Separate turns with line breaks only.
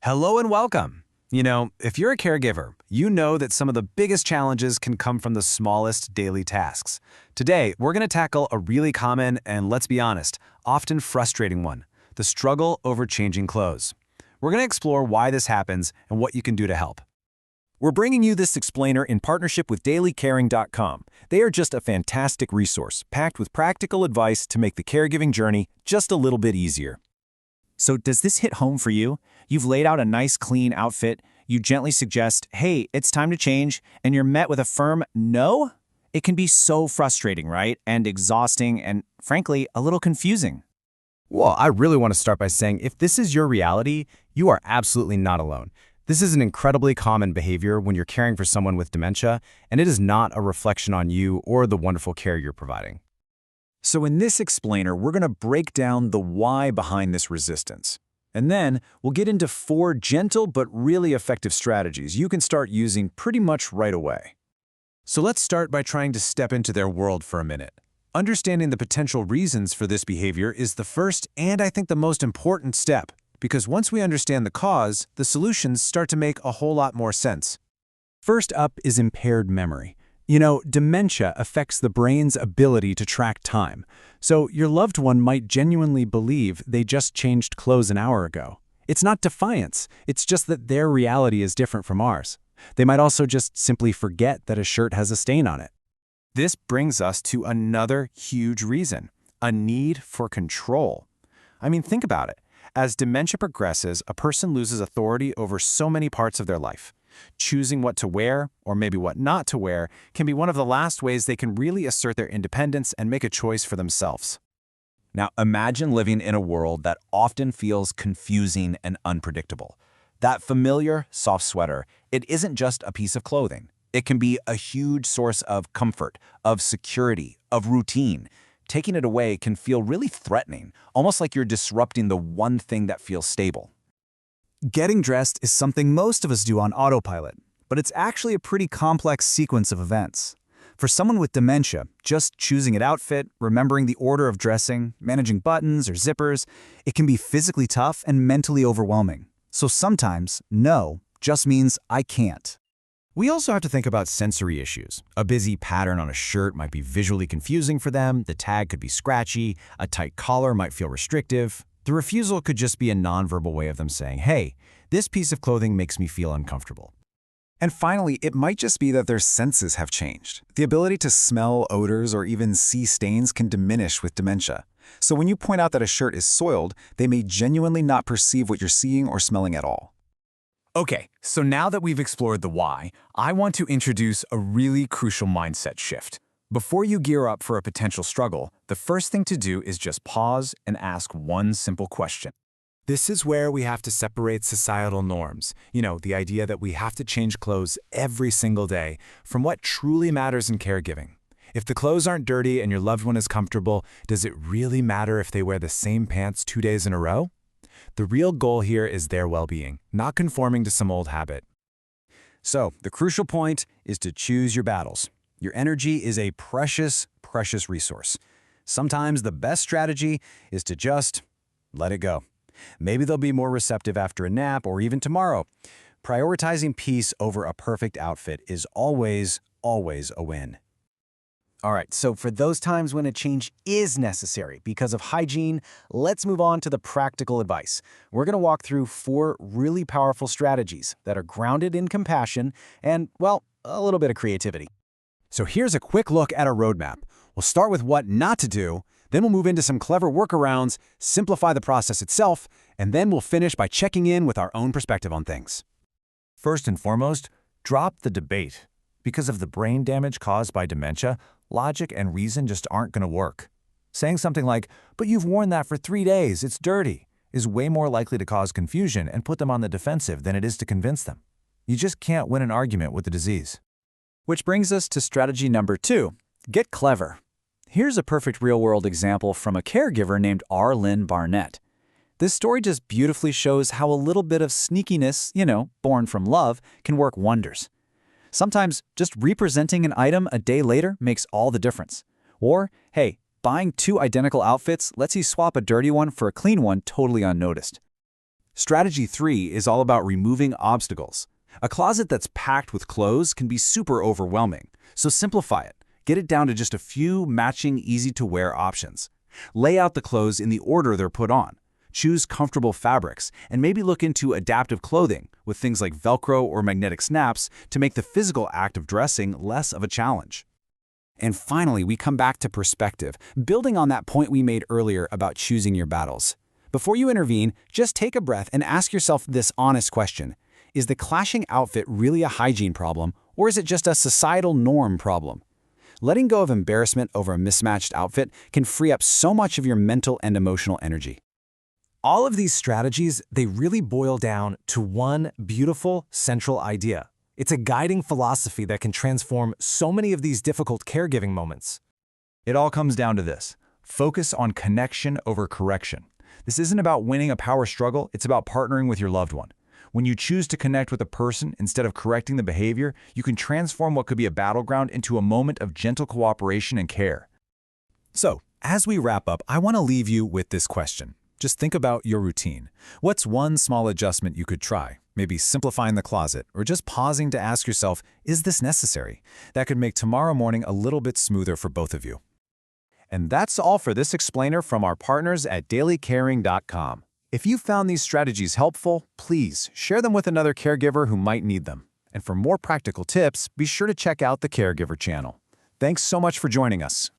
Hello and welcome. If you're a caregiver, you know that some of the biggest challenges can come from the smallest daily tasks. Today, we're going to tackle a really common and, let's be honest, often frustrating one, the struggle over changing clothes. We're going to explore why this happens and what you can do to help.
We're bringing you this explainer in partnership with DailyCaring.com. They are just a fantastic resource, packed with practical advice to make the caregiving journey just a little bit easier. So does this hit home for you? You've laid out a nice, clean outfit. You gently suggest, hey, it's time to change, and you're met with a firm no? It can be so frustrating, right? And exhausting and, frankly, a little confusing.
Well, I really want to start by saying if this is your reality, you are absolutely not alone. This is an incredibly common behavior when you're caring for someone with dementia, and it is not a reflection on you or the wonderful care you're providing.
So in this explainer, we're going to break down the why behind this resistance. And then we'll get into 4 gentle but really effective strategies you can start using pretty much right away.
So let's start by trying to step into their world for a minute. Understanding the potential reasons for this behavior is the first and I think the most important step, because once we understand the cause, the solutions start to make a whole lot more sense.
First up is impaired memory. Dementia affects the brain's ability to track time, so your loved one might genuinely believe they just changed clothes an hour ago. It's not defiance, it's just that their reality is different from ours. They might also just simply forget that a shirt has a stain on it.
This brings us to another huge reason, a need for control. Think about it. As dementia progresses, a person loses authority over so many parts of their life. Choosing what to wear, or maybe what not to wear, can be one of the last ways they can really assert their independence and make a choice for themselves.
Now imagine living in a world that often feels confusing and unpredictable. That familiar, soft sweater, it isn't just a piece of clothing. It can be a huge source of comfort, of security, of routine. Taking it away can feel really threatening, almost like you're disrupting the one thing that feels stable.
Getting dressed is something most of us do on autopilot, but it's actually a pretty complex sequence of events. For someone with dementia, just choosing an outfit, remembering the order of dressing, managing buttons or zippers, it can be physically tough and mentally overwhelming. So sometimes, no just means I can't.
We also have to think about sensory issues. A busy pattern on a shirt might be visually confusing for them, the tag could be scratchy, a tight collar might feel restrictive. The refusal could just be a nonverbal way of them saying, hey, this piece of clothing makes me feel uncomfortable.
And finally, it might just be that their senses have changed. The ability to smell odors or even see stains can diminish with dementia. So when you point out that a shirt is soiled, they may genuinely not perceive what you're seeing or smelling at all.
Okay, so now that we've explored the why, I want to introduce a really crucial mindset shift. Before you gear up for a potential struggle, the first thing to do is just pause and ask one simple question.
This is where we have to separate societal norms, the idea that we have to change clothes every single day, from what truly matters in caregiving. If the clothes aren't dirty and your loved one is comfortable, does it really matter if they wear the same pants 2 days in a row? The real goal here is their well-being, not conforming to some old habit.
So, the crucial point is to choose your battles. Your energy is a precious, precious resource. Sometimes the best strategy is to just let it go. Maybe they'll be more receptive after a nap or even tomorrow. Prioritizing peace over a perfect outfit is always, always a win.
All right, so for those times when a change is necessary because of hygiene, let's move on to the practical advice. We're going to walk through 4 really powerful strategies that are grounded in compassion and, well, a little bit of creativity.
So here's a quick look at a roadmap. We'll start with what not to do, then we'll move into some clever workarounds, simplify the process itself, and then we'll finish by checking in with our own perspective on things.
First and foremost, drop the debate. Because of the brain damage caused by dementia, logic and reason just aren't going to work. Saying something like, but you've worn that for 3 days, it's dirty, is way more likely to cause confusion and put them on the defensive than it is to convince them. You just can't win an argument with the disease.
Which brings us to strategy number 2, get clever. Here's a perfect real-world example from a caregiver named R. Lynn Barnett. This story just beautifully shows how a little bit of sneakiness, born from love, can work wonders. Sometimes just representing an item a day later makes all the difference. Or, hey, buying 2 identical outfits lets you swap a dirty one for a clean one totally unnoticed.
Strategy 3 is all about removing obstacles. A closet that's packed with clothes can be super overwhelming, so simplify it. Get it down to just a few matching, easy-to-wear options. Lay out the clothes in the order they're put on. Choose comfortable fabrics, and maybe look into adaptive clothing with things like Velcro or magnetic snaps to make the physical act of dressing less of a challenge.
And finally, we come back to perspective, building on that point we made earlier about choosing your battles. Before you intervene, just take a breath and ask yourself this honest question. Is the clashing outfit really a hygiene problem, or is it just a societal norm problem? Letting go of embarrassment over a mismatched outfit can free up so much of your mental and emotional energy.
All of these strategies, they really boil down to one beautiful central idea. It's a guiding philosophy that can transform so many of these difficult caregiving moments.
It all comes down to this. Focus on connection over correction. This isn't about winning a power struggle, it's about partnering with your loved one. When you choose to connect with a person instead of correcting the behavior, you can transform what could be a battleground into a moment of gentle cooperation and care.
So, as we wrap up, I want to leave you with this question. Just think about your routine. What's one small adjustment you could try? Maybe simplifying the closet, or just pausing to ask yourself, is this necessary? That could make tomorrow morning a little bit smoother for both of you. And that's all for this explainer from our partners at DailyCaring.com. If you found these strategies helpful, please share them with another caregiver who might need them. And for more practical tips, be sure to check out the Caregiver channel. Thanks so much for joining us.